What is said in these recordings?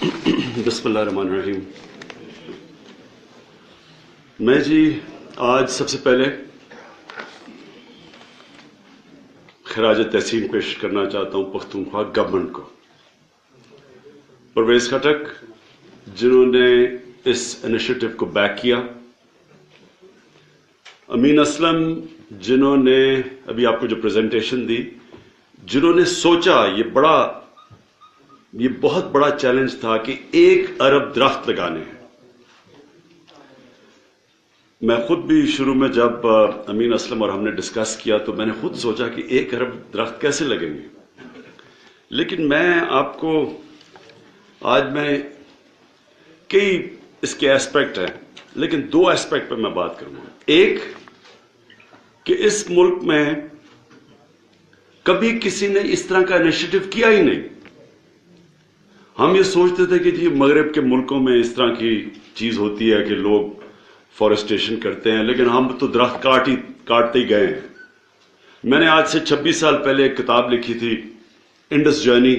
بسم اللہ الرحمن الرحیم. میں آج سب سے پہلے خراج تحسین پیش کرنا چاہتا ہوں پختونخوا گورنمنٹ کو. پرویز خٹک جنہوں نے اس انیشیٹو کو بیک کیا، امین اسلم جنہوں نے ابھی آپ کو جو پریزنٹیشن دی، جنہوں نے سوچا یہ بہت بڑا چیلنج تھا کہ 1 ارب درخت لگانے ہیں. میں خود بھی شروع میں جب امین اسلم اور ہم نے ڈسکس کیا تو میں نے خود سوچا کہ 1 ارب درخت کیسے لگیں گے. لیکن میں آپ کو آج کئی اس کے ایسپیکٹ ہیں، لیکن 2 ایسپیکٹ پہ میں بات کروں گا. ایک کہ اس ملک میں کبھی کسی نے اس طرح کا انیشیٹو کیا ہی نہیں. ہم یہ سوچتے تھے کہ مغرب کے ملکوں میں اس طرح کی چیز ہوتی ہے کہ لوگ فارسٹیشن کرتے ہیں، لیکن ہم تو درخت کاٹتے ہی گئے ہیں. میں نے آج سے 26 سال پہلے ایک کتاب لکھی تھی، انڈس جرنی.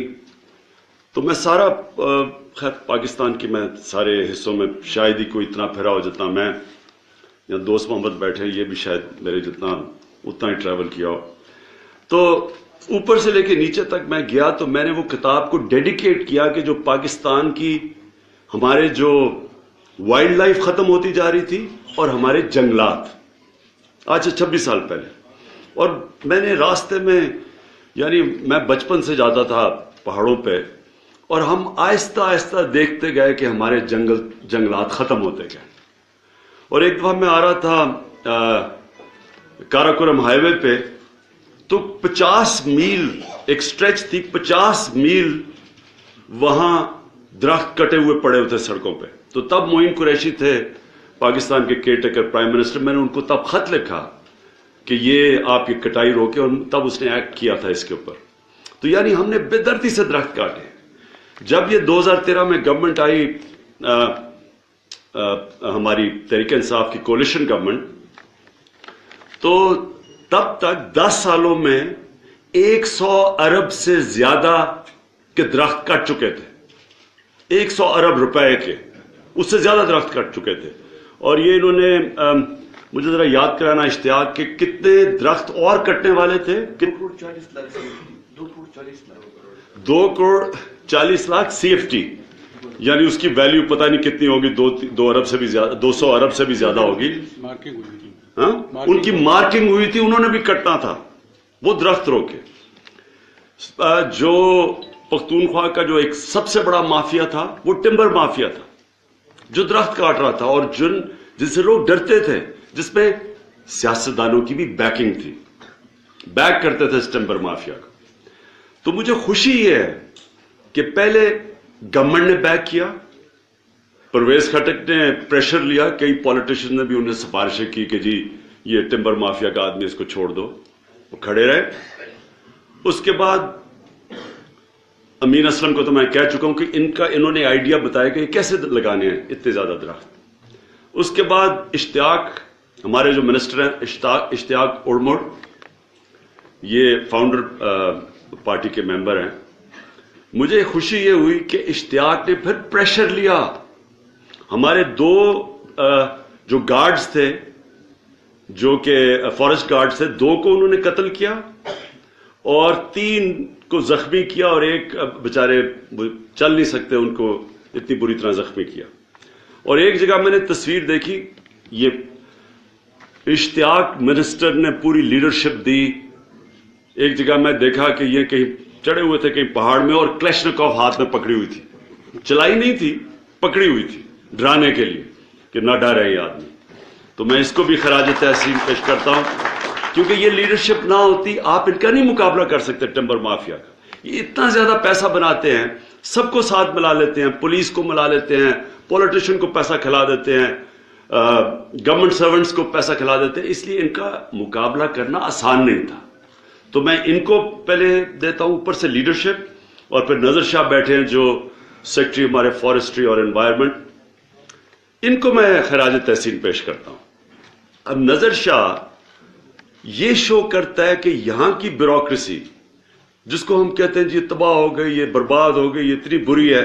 تو میں سارا خیر پاکستان کی میں سارے حصوں میں شاید ہی کوئی اتنا پھرا ہو جتنا میں، یا دوست محمد بیٹھے یہ بھی شاید میرے جتنا اتنا ہی ٹریول کیا ہو. تو اوپر سے لے کے نیچے تک میں گیا تو میں نے وہ کتاب کو ڈیڈیکیٹ کیا کہ جو پاکستان کی ہمارے جو وائلڈ لائف ختم ہوتی جا رہی تھی اور ہمارے جنگلات، آج سے 26 سال پہلے. اور میں نے راستے میں میں بچپن سے جاتا تھا پہاڑوں پہ، اور ہم آہستہ آہستہ دیکھتے گئے کہ ہمارے جنگلات ختم ہوتے گئے. اور ایک دفعہ میں آ رہا تھا کاراکورم ہائی وے پہ، تو 50 میل ایک سٹریچ تھی، 50 میل وہاں درخت کٹے ہوئے پڑے ہوتے سڑکوں پہ. تو تب معین قریشی تھے پاکستان کے کیئر ٹیکر پرائم منسٹر. میں نے ان کو تب خط لکھا کہ یہ آپ یہ کٹائی روکے، اور تب اس نے ایکٹ کیا تھا اس کے اوپر. تو ہم نے بے دردی سے درخت کاٹے. جب یہ 2013 میں گورنمنٹ آئی، ہماری تحریک انصاف کی کولیشن گورنمنٹ، تو تب تک 10 سالوں میں 100 ارب سے زیادہ کے درخت کٹ چکے تھے. 100 ارب روپے کے، اس سے زیادہ درخت کٹ چکے تھے. اور یہ انہوں نے مجھے ذرا یاد کرانا اشتیاق کہ کتنے درخت اور کٹنے والے تھے. 2 کروڑ 40 لاکھ CFT، یعنی اس کی ویلیو پتہ نہیں کتنی ہوگی، 2 ارب سے بھی زیادہ، 200 ارب سے بھی زیادہ ہوگی. ان کی مارکنگ ہوئی تھی، انہوں نے بھی کٹنا تھا. وہ درخت روکے. جو پختونخوا کا جو ایک سب سے بڑا مافیا تھا وہ ٹمبر مافیا تھا، جو درخت کاٹ رہا تھا، اور جن سے لوگ ڈرتے تھے، جس میں سیاستدانوں کی بھی بیکنگ تھی، بیک کرتے تھے اس ٹمبر مافیا کو. تو مجھے خوشی یہ ہے کہ پہلے گورنمنٹ نے بیک کیا، پرویز خٹک نے پریشر لیا، کئی پولیٹیشین نے بھی انہیں سفارشیں کی کہ یہ ٹمبر مافیا کا آدمی، اس کو چھوڑ دو. وہ کھڑے رہے. اس کے بعد امین اسلم کو تو میں کہہ چکا ہوں کہ انہوں نے آئیڈیا بتایا کہ یہ کیسے لگانے ہیں اتنے زیادہ درخت. اس کے بعد اشتیاق، ہمارے جو منسٹر ہیں اشتیاق اڑمڑ، یہ فاؤنڈر پارٹی کے ممبر ہیں. مجھے خوشی یہ ہوئی کہ اشتیاق نے پھر پریشر لیا. ہمارے 2 جو گارڈز تھے، جو کہ فارسٹ گارڈز تھے، 2 کو انہوں نے قتل کیا اور 3 کو زخمی کیا، اور ایک بیچارے چل نہیں سکتے، ان کو اتنی بری طرح زخمی کیا. اور ایک جگہ میں نے تصویر دیکھی، یہ اشتیاق منسٹر نے پوری لیڈرشپ دی. ایک جگہ میں دیکھا کہ یہ کہیں چڑھے ہوئے تھے کہیں پہاڑ میں، اور کلیشنکوف ہاتھ میں پکڑی ہوئی تھی، چلائی نہیں تھی، پکڑی ہوئی تھی ڈرانے کے لیے کہ نہ ڈرے یہ آدمی. تو میں اس کو بھی خراج تحسین پیش کرتا ہوں، کیونکہ یہ لیڈرشپ نہ ہوتی، آپ ان کا نہیں مقابلہ کر سکتے ٹمبر مافیا کا. یہ اتنا زیادہ پیسہ بناتے ہیں، سب کو ساتھ ملا لیتے ہیں، پولیس کو ملا لیتے ہیں، پولیٹیشین کو پیسہ کھلا دیتے ہیں، گورنمنٹ سرونٹس کو پیسہ کھلا دیتے ہیں. اس لیے ان کا مقابلہ کرنا آسان نہیں تھا. تو میں ان کو پہلے دیتا ہوں، اوپر سے لیڈرشپ، اور پھر نظر شاہ بیٹھے ہیں جو سیکرٹری ہمارے فارسٹری اور انوائرمنٹ، ان کو میں خراج تحسین پیش کرتا ہوں. اب نظر شاہ یہ شو کرتا ہے کہ یہاں کی بیوروکریسی، جس کو ہم کہتے ہیں یہ تباہ ہو گئی، یہ برباد ہو گئی، یہ اتنی بری ہے،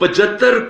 75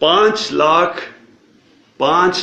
5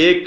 1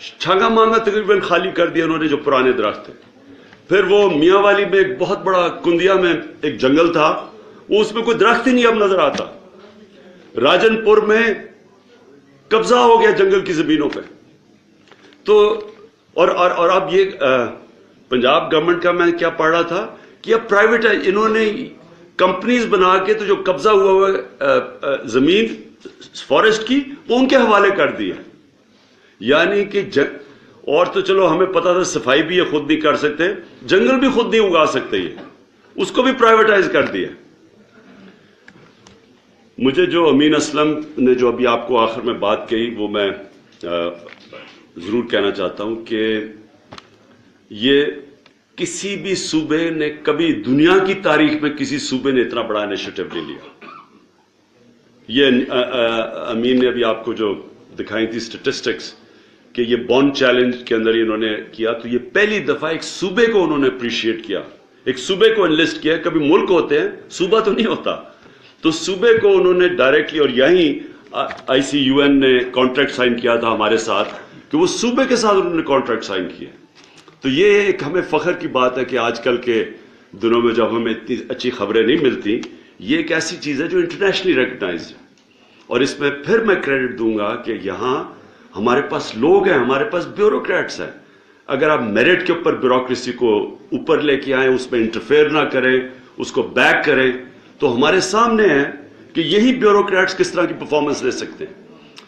چھانگا مانگا تقریباً خالی کر دیا انہوں نے جو پرانے درخت تھے. پھر وہ میاں والی میں ایک بہت بڑا کندیا میں ایک جنگل تھا, وہ اس میں کوئی درخت ہی نہیں اب نظر آتا. راجن پور میں قبضہ ہو گیا جنگل کی زمینوں پہ. تو اور اب یہ پنجاب گورنمنٹ کا میں کیا پڑھ رہا تھا کہ اب پرائیویٹ ہے, انہوں نے کمپنیز بنا کے تو جو قبضہ ہوا زمین فارسٹ کی وہ ان کے حوالے کر دیا. یعنی کہ اور تو چلو ہمیں پتا تھا صفائی بھی یہ خود نہیں کر سکتے, جنگل بھی خود نہیں اگا سکتے, یہ اس کو بھی پرائیویٹائز کر دیا. مجھے جو امین اسلم نے جو ابھی آپ کو آخر میں بات کہی وہ میں ضرور کہنا چاہتا ہوں کہ یہ کسی بھی صوبے نے کبھی دنیا کی تاریخ میں کسی صوبے نے اتنا بڑا انیشیٹو نہیں لیا. یہ امین نے ابھی آپ کو جو دکھائی تھی اسٹیٹسٹکس کہ یہ بانڈ چیلنج کے اندر انہوں نے کیا, تو یہ پہلی دفعہ ایک صوبے کو انہوں نے اپریشیٹ کیا, ایک صوبے کو انلسٹ کیا. کبھی ملک ہوتے ہیں, صوبہ تو نہیں ہوتا. تو صوبے کو انہوں نے ڈائریکٹلی, اور یہیں ICUN نے کانٹریکٹ سائن کیا تھا ہمارے ساتھ کہ وہ صوبے کے ساتھ انہوں نے کانٹریکٹ سائن کیا. تو یہ ایک ہمیں فخر کی بات ہے کہ آج کل کے دنوں میں جب ہمیں اتنی اچھی خبریں نہیں ملتی, یہ ایک ایسی چیز ہے جو انٹرنیشنلی ریکگنائزڈ ہے. اور اس میں پھر میں کریڈٹ دوں گا کہ یہاں ہمارے پاس لوگ ہیں, ہمارے پاس بیوروکریٹس ہیں. اگر آپ میرٹ کے اوپر بیوروکریسی کو اوپر لے کے آئیں, اس میں انٹرفیئر نہ کریں, اس کو بیک کریں, تو ہمارے سامنے ہے کہ یہی بیوروکریٹس کس طرح کی پرفارمنس لے سکتے ہیں.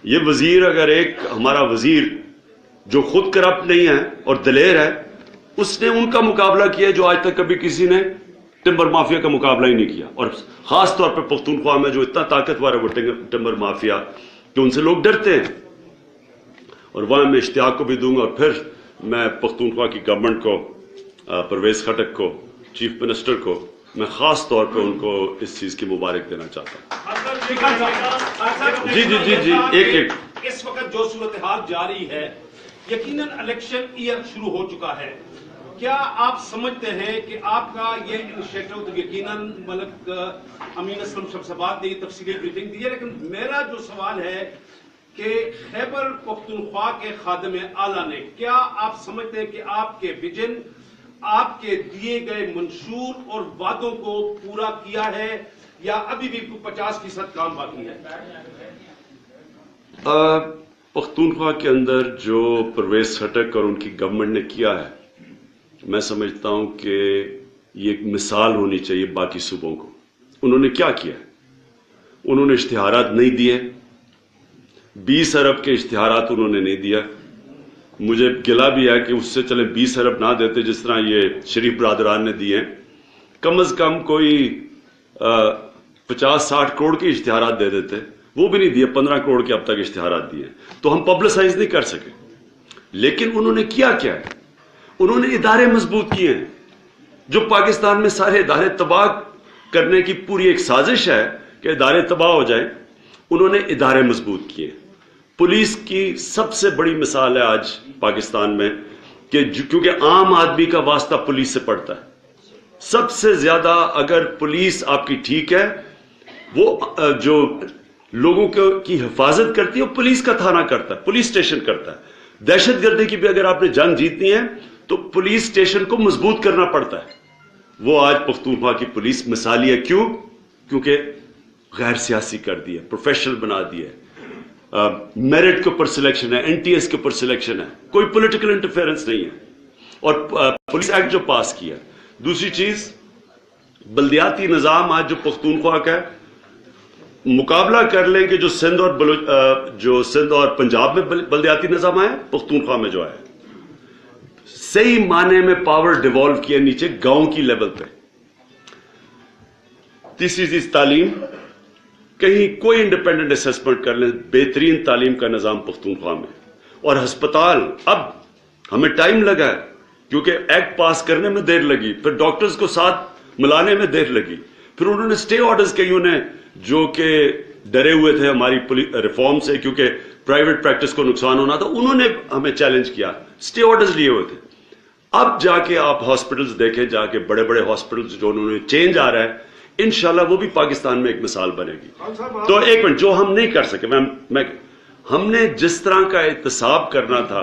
یہ وزیر, اگر ایک ہمارا وزیر جو خود کرپٹ نہیں ہے اور دلیر ہے, اس نے ان کا مقابلہ کیا جو آج تک کبھی کسی نے ٹمبر مافیا کا مقابلہ ہی نہیں کیا. اور خاص طور پہ پختونخوا میں جو اتنا طاقتور ہے وہ ٹمبر مافیا, کہ ان سے لوگ ڈرتے ہیں. اور وہاں میں اشتیاق کو بھی دوں گا, اور پھر میں پختونخوا کی گورنمنٹ کو, پرویز خٹک کو, چیف منسٹر کو, میں خاص طور پہ ان کو اس چیز کی مبارک دینا چاہتا ہوں. جی ایک اس وقت جو صورتحال جاری ہے, یقیناً الیکشن ایئر شروع ہو چکا ہے. کیا آپ سمجھتے ہیں کہ آپ کا یہ انیشیٹو, تو یقیناً ملک امین اسلم شمساباد نے یہ تفصیلی بریفنگ دی ہے, لیکن میرا جو سوال ہے کہ خیبر پختونخوا کے خادم اعلیٰ نے, کیا آپ سمجھتے ہیں کہ آپ کے ویژن, آپ کے دیے گئے منشور اور وعدوں کو پورا کیا ہے, یا ابھی بھی 50% کام باقی ہے؟ پختونخوا کے اندر جو پرویز خٹک اور ان کی گورنمنٹ نے کیا ہے, میں سمجھتا ہوں کہ یہ ایک مثال ہونی چاہیے باقی صوبوں کو. انہوں نے کیا کیا؟ انہوں نے اشتہارات نہیں دیے, 20 ارب کے اشتہارات انہوں نے نہیں دیا. مجھے گلہ بھی ہے کہ اس سے چلے 20 ارب نہ دیتے جس طرح یہ شریف برادران نے دیے, کم از کم کوئی 50-60 کروڑ کے اشتہارات دے دیتے. وہ بھی نہیں دیے, 15 کروڑ کے اب تک اشتہارات دیے, تو ہم پبلسائز نہیں کر سکے. لیکن انہوں نے کیا ہے, انہوں نے ادارے مضبوط کیے ہیں. جو پاکستان میں سارے ادارے تباہ کرنے کی پوری ایک سازش ہے کہ ادارے تباہ ہو جائیں, انہوں نے ادارے مضبوط کیے. پولیس کی سب سے بڑی مثال ہے آج پاکستان میں کہ کیونکہ عام آدمی کا واسطہ پولیس سے پڑتا ہے. سب سے زیادہ اگر پولیس آپ کی ٹھیک ہے, وہ جو لوگوں کی حفاظت کرتی ہے وہ پولیس کا تھانہ کرتا ہے, پولیس اسٹیشن کرتا ہے. دہشت گردی کی بھی اگر آپ نے جنگ جیتنی ہے تو پولیس اسٹیشن کو مضبوط کرنا پڑتا ہے. وہ آج پختونخوا کی پولیس مثالی ہے. کیوں؟ کیونکہ غیر سیاسی کر دی ہے, پروفیشنل بنا دی ہے, میرٹ کے اوپر سلیکشن ہے, NTS کے اوپر سلیکشن ہے, کوئی پولیٹیکل انٹرفیئرنس نہیں ہے. اور پولیس ایکٹ جو پاس کیا. دوسری چیز, بلدیاتی نظام آج جو پختونخوا کا ہے, مقابلہ کر لیں کہ جو سندھ اور پنجاب میں بلدیاتی نظام آئے, پختونخوا میں جو آئے, صحیح معنی میں پاور ڈیوالو کیا نیچے گاؤں کی لیول پہ. تیسری چیز تعلیم, کہیں کوئی انڈیپینڈنٹ اسیسمنٹ کر لیں, بہترین تعلیم کا نظام پختونخوا میں. اور ہسپتال, اب ہمیں ٹائم لگا ہے کیونکہ ایکٹ پاس کرنے میں دیر لگی, پھر ڈاکٹرز کو ساتھ ملانے میں دیر لگی, پھر انہوں نے اسٹے آرڈرز کئی, انہیں جو کہ ڈرے ہوئے تھے ہماری ریفارم سے کیونکہ پرائیویٹ پریکٹس کو نقصان ہونا تھا, انہوں نے ہمیں چیلنج کیا, اسٹے آرڈرز لیے ہوئے تھے. اب جا کے آپ ہاسپٹلز دیکھیں, جا کے بڑے بڑے ہاسپٹلز جو انہوں نے چینج آ رہا ہے, انشاءاللہ وہ بھی پاکستان میں ایک مثال بنے گی. تو ایک منٹ, جو ہم نہیں کر سکے, ہم نے جس طرح کا احتساب کرنا تھا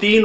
3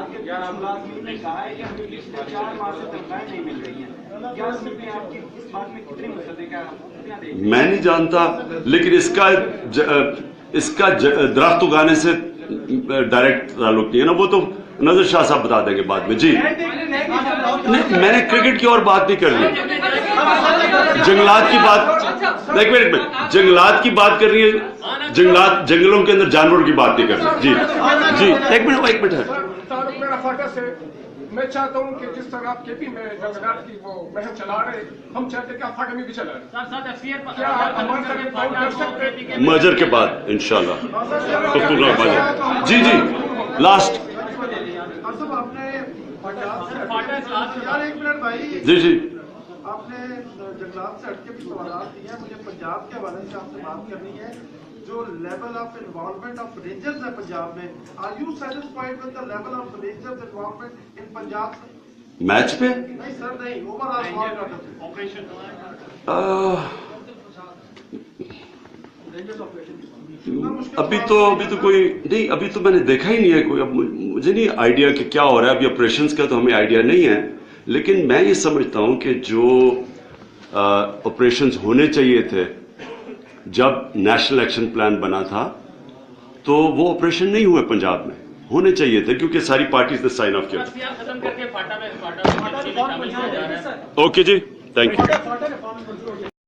آپ کے ملازمین نے کہا ہے کہ ہمیں پچھلے 4 ماہ سے تنخواہیں نہیں مل رہی ہیں، کیا سمجھتے ہیں آپ کی اس بات میں کتنی مصدق ہے؟ میں نہیں جانتا، لیکن اس کا درخت اگانے سے ڈائریکٹ تعلق نہیں ہے نا، وہ تو نظر شاہ صاحب بتا دیں گے بعد میں. جی میں نے کرکٹ کی اور بات نہیں کر رہی، جنگلات کی بات، ایک منٹ، جنگلات کی بات کر رہی ہے، جنگلوں کے اندر جانوروں کی بات نہیں کر رہی. جی جی ایک منٹ ہے. میرا فاٹا سے میں چاہتا ہوں کہ جس طرح آپ کے پی میں جنگلات کی وہ مہم چلا رہے، ہم چاہتے ہیں کہ آپ فاٹا میں بھی چلائیں. کیا آپ ہمارے ساتھ فون کر سکتے ہیں؟ مرجر کے بعد انشاءاللہ. جی جی لاسٹ. آپ نے یار ایک منٹ بھائی، جی جی آپ نے جنگلات سے ہٹ کے بھی سوالات دیے ہیں، مجھے پنجاب کے حوالے سے آپ سے بات کرنی ہے. جو level of involvement of Rangers ہے پنجاب میں، are you satisfied with the level of Rangers involvement in Punjab? Match پہ نہیں سر نہیں، اوور آل آپریشن ابھی تو کوئی نہیں، ابھی تو میں نے دیکھا ہی نہیں ہے کوئی. اب مجھے نہیں آئیڈیا کہ کیا ہو رہا ہے ابھی آپریشنز کا، تو ہمیں آئیڈیا نہیں ہے. لیکن میں یہ سمجھتا ہوں کہ جو آپریشنز ہونے چاہیے تھے جب نیشنل ایکشن پلان بنا تھا، تو وہ آپریشن نہیں ہوئے پنجاب میں، ہونے چاہیے تھے کیونکہ ساری پارٹیز نے سائن آف کیا. اوکے جی، تھینک یو.